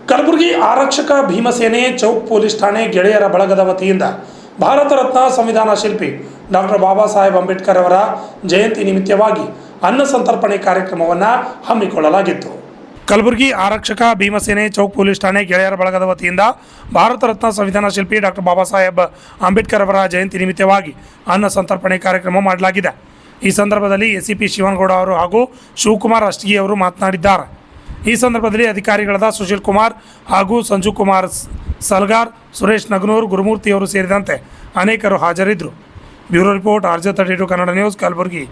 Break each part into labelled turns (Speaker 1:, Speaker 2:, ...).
Speaker 1: ಕಲಬುರಗಿ ಆರಕ್ಷಕ ಭೀಮಸೇನೆ ಚೌಕ್ ಪೊಲೀಸ್ ಠಾಣೆ ಗೆಳೆಯರ ಬಳಗದ ವತಿಯಿಂದ ಭಾರತ ರತ್ನ ಸಂವಿಧಾನ ಶಿಲ್ಪಿ ಡಾಕ್ಟರ್ ಬಾಬಾ ಸಾಹೇಬ್ ಅಂಬೇಡ್ಕರ್ ಅವರ ಜಯಂತಿ ನಿಮಿತ್ತವಾಗಿ ಅನ್ನ ಸಂತರ್ಪಣೆ ಕಾರ್ಯಕ್ರಮವನ್ನು ಹಮ್ಮಿಕೊಳ್ಳಲಾಗಿತ್ತು. ಕಲಬುರಗಿ ಆರಕ್ಷಕ ಭೀಮಸೇನೆ ಚೌಕ್ ಪೊಲೀಸ್ ಠಾಣೆ ಗೆಳೆಯರ ಬಳಗದ ವತಿಯಿಂದ ಭಾರತ ರತ್ನ ಸಂವಿಧಾನ ಶಿಲ್ಪಿ ಡಾಕ್ಟರ್ ಬಾಬಾ ಸಾಹೇಬ್ ಅಂಬೇಡ್ಕರ್ ಅವರ ಜಯಂತಿ ನಿಮಿತ್ತವಾಗಿ ಅನ್ನ ಸಂತರ್ಪಣೆ ಕಾರ್ಯಕ್ರಮ ಮಾಡಲಾಗಿದೆ. ಈ ಸಂದರ್ಭದಲ್ಲಿ ಎಸಿಪಿ ಶಿವನಗೌಡ ಅವರು ಹಾಗೂ ಶಿವಕುಮಾರ್ ಅಷ್ಟಗಿ ಅವರು ಮಾತನಾಡಿದ್ದಾರೆ. ಈ ಸಂದರ್ಭದಲ್ಲಿ ಅಧಿಕಾರಿಗಳಾದ ಸುಶೀಲ್ ಕುಮಾರ್ ಹಾಗೂ ಸಂಜು ಕುಮಾರ್ ಸಲ್ಗಾರ್, ಸುರೇಶ್ ನಗನೂರ್, ಗುರುಮೂರ್ತಿಯವರು ಸೇರಿದಂತೆ ಅನೇಕರು ಹಾಜರಿದ್ದರು. Bureau report RJ32 Kannada news, Kalaburagi.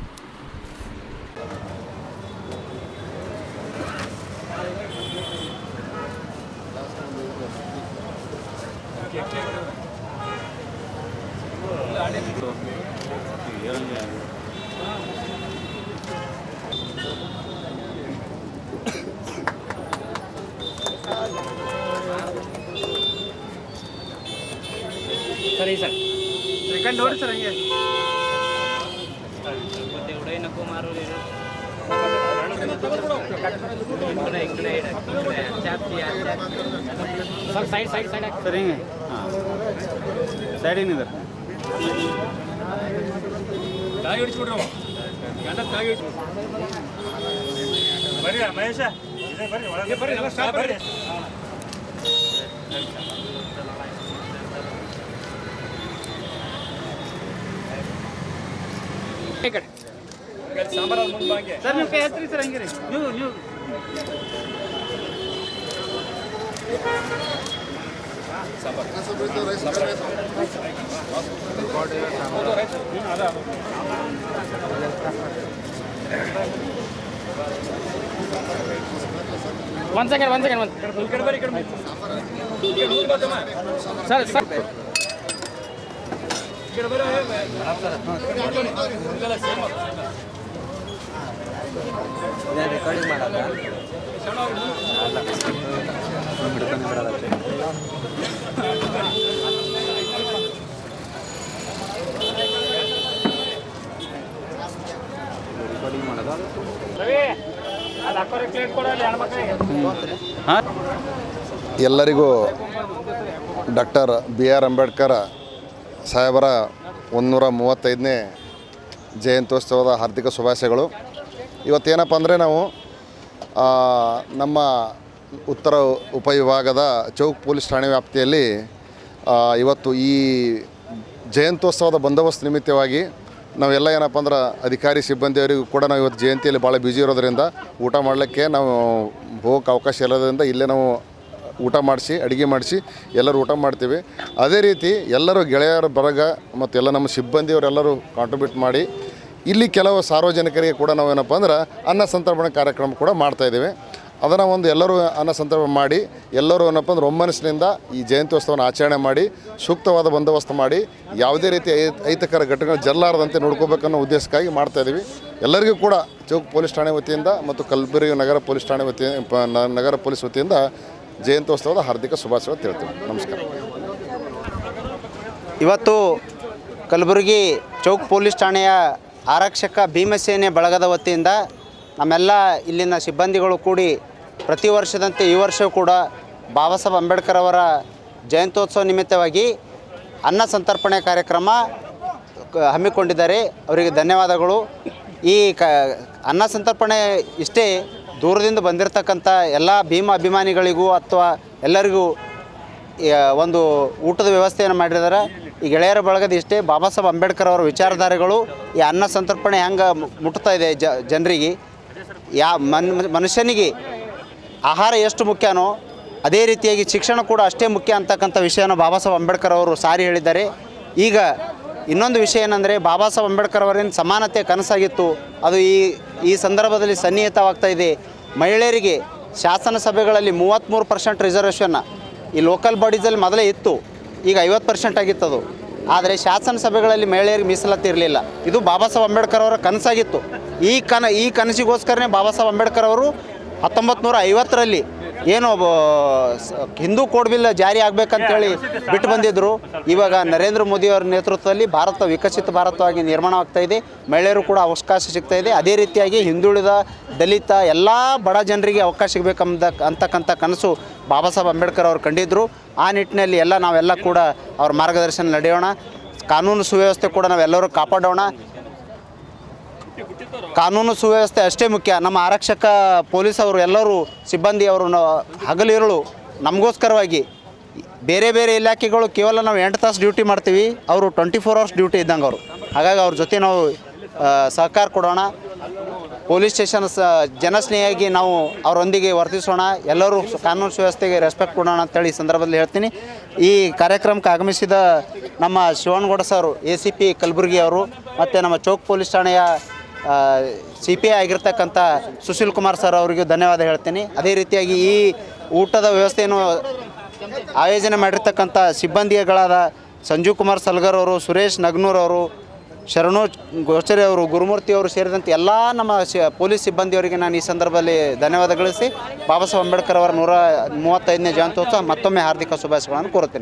Speaker 2: Sir second ನೋಡಿ ಸರ್ ಹಂಗೆ ಎವಡೇ नको ಮಾರು ಇಕಡೆ ಸರ್ ಸೈಡ್ ಸರ್ ಹಿಂಗೆ ಸೈಡ್ ಏನಿದೆ ತಾಗಿ ಹಿಡಿಸ್ಬಿಡ್ರು ಗಂಡ ತಾಗಿ ಬರ್ರಿ ಮಹೇಶ ಇದೆ ಬರ್ರಿ ಒಳಗೆ ಬರ್ರಿ ಎಲ್ಲ ಸ್ಟಾಪ್ ಬರ್ರಿ सांबर मुंबे सर ನೀವು ಕೈ ಹತ್ರಿ ಸರ್ ಹಂಗೆ ನೀವು सांबर वन सेकंड इकड़ बरी इकड़ सर सर इकड़ बरी ರೆಕಾರ್ಡಿಂಗ್ ಮಾಡಲ್ಲ ಹಿಡ್ಕೊಂಡು ಬರಲ್ಲ ರೆಕಾರ್ಡಿಂಗ್ ಮಾಡೋದು
Speaker 3: ಎಲ್ಲರಿಗೂ ಡಾಕ್ಟರ್ BR ಅಂಬೇಡ್ಕರ್ ಸಾಹೇಬರ 135ನೇ ಜಯಂತ್ಯೋತ್ಸವದ ಹಾರ್ದಿಕ ಶುಭಾಶಯಗಳು. ಇವತ್ತೇನಪ್ಪ ಅಂದರೆ ನಾವು ನಮ್ಮ ಉತ್ತರ ಉಪವಿಭಾಗದ ಚೌಕ್ ಪೊಲೀಸ್ ಠಾಣೆ ವ್ಯಾಪ್ತಿಯಲ್ಲಿ ಇವತ್ತು ಈ ಜಯಂತ್ಯೋತ್ಸವದ ಬಂದೋಬಸ್ತ್ ನಿಮಿತ್ತವಾಗಿ ನಾವೆಲ್ಲ ಏನಪ್ಪ ಅಂದ್ರೆ ಅಧಿಕಾರಿ ಸಿಬ್ಬಂದಿಯವರಿಗೂ ಕೂಡ ನಾವು ಇವತ್ತು ಜಯಂತಿಯಲ್ಲಿ ಭಾಳ ಬ್ಯುಸಿ ಇರೋದರಿಂದ ಊಟ ಮಾಡಲಿಕ್ಕೆ ನಾವು ಹೋಗೋಕ್ಕೆ ಅವಕಾಶ ಇರೋದ್ರಿಂದ ಇಲ್ಲೇ ನಾವು ಊಟ ಮಾಡಿಸಿ ಅಡುಗೆ ಮಾಡಿಸಿ ಎಲ್ಲರೂ ಊಟ ಮಾಡ್ತೀವಿ. ಅದೇ ರೀತಿ ಎಲ್ಲರೂ ಗೆಳೆಯರ ಬಳಗ ಮತ್ತು ಎಲ್ಲ ನಮ್ಮ ಸಿಬ್ಬಂದಿಯವರೆಲ್ಲರೂ ಕಾಂಟ್ರಿಬ್ಯೂಟ್ ಮಾಡಿ ಇಲ್ಲಿ ಕೆಲವು ಸಾರ್ವಜನಿಕರಿಗೆ ಕೂಡ ನಾವೇನಪ್ಪ ಅಂದ್ರೆ ಅನ್ನ ಸಂತರ್ಪಣೆ ಕಾರ್ಯಕ್ರಮ ಕೂಡ ಮಾಡ್ತಾಯಿದ್ದೀವಿ. ಅದನ್ನು ಒಂದು ಎಲ್ಲರೂ ಅನ್ನ ಸಂತರ್ಪಣೆ ಮಾಡಿ ಎಲ್ಲರೂ ಏನಪ್ಪ ಅಂದ್ರೆ ಒಮ್ಮನಸ್ಸಿನಿಂದ ಈ ಜಯಂತ್ಯೋತ್ಸವವನ್ನು ಆಚರಣೆ ಮಾಡಿ ಸೂಕ್ತವಾದ ಬಂದೋಬಸ್ತ್ ಮಾಡಿ ಯಾವುದೇ ರೀತಿ ಅಹಿತಕರ ಘಟನೆಗಳು ಜರಲಾರದಂತೆ ನೋಡ್ಕೋಬೇಕನ್ನೋ ಉದ್ದೇಶಕ್ಕಾಗಿ ಮಾಡ್ತಾಯಿದ್ದೀವಿ. ಎಲ್ಲರಿಗೂ ಕೂಡ ಚೌಕ್ ಪೊಲೀಸ್ ಠಾಣೆ ವತಿಯಿಂದ ಮತ್ತು ಕಲಬುರಗಿ ನಗರ ಪೊಲೀಸ್ ಠಾಣೆ ನಗರ ಪೊಲೀಸ್ ವತಿಯಿಂದ ಜಯಂತ್ಯೋತ್ಸವದ ಹಾರ್ದಿಕ ಶುಭಾಶಯ ಹೇಳ್ತೀವಿ. ನಮಸ್ಕಾರ.
Speaker 4: ಇವತ್ತು ಕಲಬುರಗಿ ಚೌಕ್ ಪೊಲೀಸ್ ಠಾಣೆಯ ಆರಕ್ಷಕ ಭೀಮಸೇನೆ ಬಳಗದ ವತಿಯಿಂದ ನಮ್ಮೆಲ್ಲ ಇಲ್ಲಿನ ಸಿಬ್ಬಂದಿಗಳು ಕೂಡಿ ಪ್ರತಿ ವರ್ಷದಂತೆ ಈ ವರ್ಷವೂ ಕೂಡ ಬಾಬಾ ಸಾಹೇಬ್ ಅಂಬೇಡ್ಕರ್ ಅವರ ಜಯಂತ್ಯೋತ್ಸವ ನಿಮಿತ್ತವಾಗಿ ಅನ್ನ ಸಂತರ್ಪಣೆ ಕಾರ್ಯಕ್ರಮ ಹಮ್ಮಿಕೊಂಡಿದ್ದಾರೆ. ಅವರಿಗೆ ಧನ್ಯವಾದಗಳು. ಈ ಅನ್ನ ಸಂತರ್ಪಣೆ ಇಷ್ಟೇ ದೂರದಿಂದ ಬಂದಿರತಕ್ಕಂಥ ಎಲ್ಲ ಭೀಮ ಅಭಿಮಾನಿಗಳಿಗೂ ಅಥವಾ ಎಲ್ಲರಿಗೂ ಒಂದು ಊಟದ ವ್ಯವಸ್ಥೆಯನ್ನು ಮಾಡಿದ್ದಾರೆ. ಈ ಗೆಳೆಯರ ಬಳಗದ ಇಷ್ಟೇ ಬಾಬಾ ಸಾಹೇಬ್ ಅಂಬೇಡ್ಕರ್ ಅವರ ವಿಚಾರಧಾರೆಗಳು ಈ ಅನ್ನ ಸಂತರ್ಪಣೆ ಹೆಂಗೆ ಮುಟ್ತಾ ಇದೆ ಜನರಿಗೆ, ಮನುಷ್ಯನಿಗೆ ಆಹಾರ ಎಷ್ಟು ಮುಖ್ಯನೋ ಅದೇ ರೀತಿಯಾಗಿ ಶಿಕ್ಷಣ ಕೂಡ ಅಷ್ಟೇ ಮುಖ್ಯ ಅಂತಕ್ಕಂಥ ವಿಷಯನ ಬಾಬಾ ಸಾಹೇಬ್ ಅಂಬೇಡ್ಕರ್ ಅವರು ಸಾರಿ ಹೇಳಿದ್ದಾರೆ. ಈಗ ಇನ್ನೊಂದು ವಿಷಯ ಏನಂದರೆ ಬಾಬಾ ಸಾಹೇಬ್ ಅಂಬೇಡ್ಕರ್ ಅವರಿನ ಸಮಾನತೆ ಕನಸಾಗಿತ್ತು, ಅದು ಈ ಸಂದರ್ಭದಲ್ಲಿ ಸನ್ನಿಹಿತವಾಗ್ತಾ ಇದೆ. ಮಹಿಳೆಯರಿಗೆ ಶಾಸನ ಸಭೆಗಳಲ್ಲಿ 33% ರಿಸರ್ವೇಷನ್ನ ಈ ಲೋಕಲ್ ಬಾಡೀಸಲ್ಲಿ ಮೊದಲೇ ಇತ್ತು, ಈಗ 50% ಆಗಿತ್ತದು. ಆದರೆ ಶಾಸನ ಸಭೆಗಳಲ್ಲಿ ಮಹಿಳೆಯರಿಗೆ ಮೀಸಲಾತಿ ಇರಲಿಲ್ಲ. ಇದು ಬಾಬಾ ಸಾಹೇಬ್ ಅಂಬೇಡ್ಕರ್ ಅವರ ಕನಸಾಗಿತ್ತು. ಈ ಕನಸಿಗೋಸ್ಕರನೇ ಬಾಬಾ ಸಾಹೇಬ್ ಅಂಬೇಡ್ಕರ್ ಅವರು 1950ರಲ್ಲಿ ಏನು ಹಿಂದೂ ಕೋಡ್ ಬಿಲ್ ಜಾರಿ ಆಗಬೇಕಂತೇಳಿ ಬಿಟ್ಟು ಬಂದಿದ್ದರು. ಇವಾಗ ನರೇಂದ್ರ ಮೋದಿಯವರ ನೇತೃತ್ವದಲ್ಲಿ ಭಾರತ ವಿಕಸಿತ ಭಾರತವಾಗಿ ನಿರ್ಮಾಣವಾಗ್ತಾ ಇದೆ. ಮಹಿಳೆಯರು ಕೂಡ ಅವಕಾಶ ಸಿಗ್ತಾ ಇದೆ. ಅದೇ ರೀತಿಯಾಗಿ ಹಿಂದುಳಿದ, ದಲಿತ ಎಲ್ಲ ಬಡ ಜನರಿಗೆ ಅವಕಾಶ ಅಂತಕ್ಕಂಥ ಕನಸು ಬಾಬಾ ಸಾಹೇಬ್ ಅಂಬೇಡ್ಕರ್ ಅವರು ಕಂಡಿದ್ದರು. ಆ ನಿಟ್ಟಿನಲ್ಲಿ ನಾವೆಲ್ಲ ಕೂಡ ಅವ್ರ ಮಾರ್ಗದರ್ಶನ ನಡೆಯೋಣ. ಕಾನೂನು ಸುವ್ಯವಸ್ಥೆ ಕೂಡ ನಾವೆಲ್ಲರೂ ಕಾಪಾಡೋಣ. ಕಾನೂನು ಸುವ್ಯವಸ್ಥೆ ಅಷ್ಟೇ ಮುಖ್ಯ. ನಮ್ಮ ಆರಕ್ಷಕ ಪೊಲೀಸ್ ಅವರು ಎಲ್ಲರೂ ಸಿಬ್ಬಂದಿಯವರು ಹಗಲಿರುಳು ನಮಗೋಸ್ಕರವಾಗಿ, ಬೇರೆ ಬೇರೆ ಇಲಾಖೆಗಳು ಕೇವಲ ನಾವು 8 ತಾಸು ಡ್ಯೂಟಿ ಮಾಡ್ತೀವಿ, ಅವರು 24 ಅವರ್ಸ್ ಡ್ಯೂಟಿ ಇದ್ದಂಗೆ ಅವರು. ಹಾಗಾಗಿ ಅವ್ರ ಜೊತೆ ನಾವು ಸಹಕಾರ ಕೊಡೋಣ. ಪೊಲೀಸ್ ಸ್ಟೇಷನ್ ಜನಸ್ನೇಹಿಯಾಗಿ ನಾವು ಅವರೊಂದಿಗೆ ವರ್ತಿಸೋಣ. ಎಲ್ಲರೂ ಕಾನೂನು ಸುವ್ಯವಸ್ಥೆಗೆ ರೆಸ್ಪೆಕ್ಟ್ ಕೊಡೋಣ ಅಂತೇಳಿ ಈ ಸಂದರ್ಭದಲ್ಲಿ ಹೇಳ್ತೀನಿ. ಈ ಕಾರ್ಯಕ್ರಮಕ್ಕೆ ಆಗಮಿಸಿದ ನಮ್ಮ ಶಿವನಗೌಡ ಸರ್, ACP ಕಲಬುರಗಿ ಅವರು, ಮತ್ತು ನಮ್ಮ ಚೌಕ್ ಪೊಲೀಸ್ ಠಾಣೆಯ CPI ಆಗಿರ್ತಕ್ಕಂಥ ಸುಶೀಲ್ ಕುಮಾರ್ ಸರ್ ಅವರಿಗೂ ಧನ್ಯವಾದ ಹೇಳ್ತೀನಿ. ಅದೇ ರೀತಿಯಾಗಿ ಈ ಊಟದ ವ್ಯವಸ್ಥೆಯನ್ನು ಆಯೋಜನೆ ಮಾಡಿರ್ತಕ್ಕಂಥ ಸಿಬ್ಬಂದಿಗಳಾದ ಸಂಜೀವ್ ಕುಮಾರ್ ಸಲ್ಗರ್ ಅವರು, ಸುರೇಶ್ ನಗ್ನೂರ್ ಅವರು, ಶರಣು ಗೋಚರಿ ಅವರು, ಗುರುಮೂರ್ತಿ ಅವರು ಸೇರಿದಂತೆ ಎಲ್ಲ ನಮ್ಮ ಪೊಲೀಸ್ ಸಿಬ್ಬಂದಿಯವರಿಗೆ ನಾನು ಈ ಸಂದರ್ಭದಲ್ಲಿ ಧನ್ಯವಾದ ಗಳಿಸಿ ಬಾಬಾ ಸಾಹೇಬ್ ಅಂಬೇಡ್ಕರ್ ಅವರ 135ನೇ ಜಯಂತ್ಯೋತ್ಸವ ಮತ್ತೊಮ್ಮೆ ಹಾರ್ದಿಕ ಶುಭಾಶಯಗಳನ್ನು ಕೋರುತ್ತೇನೆ.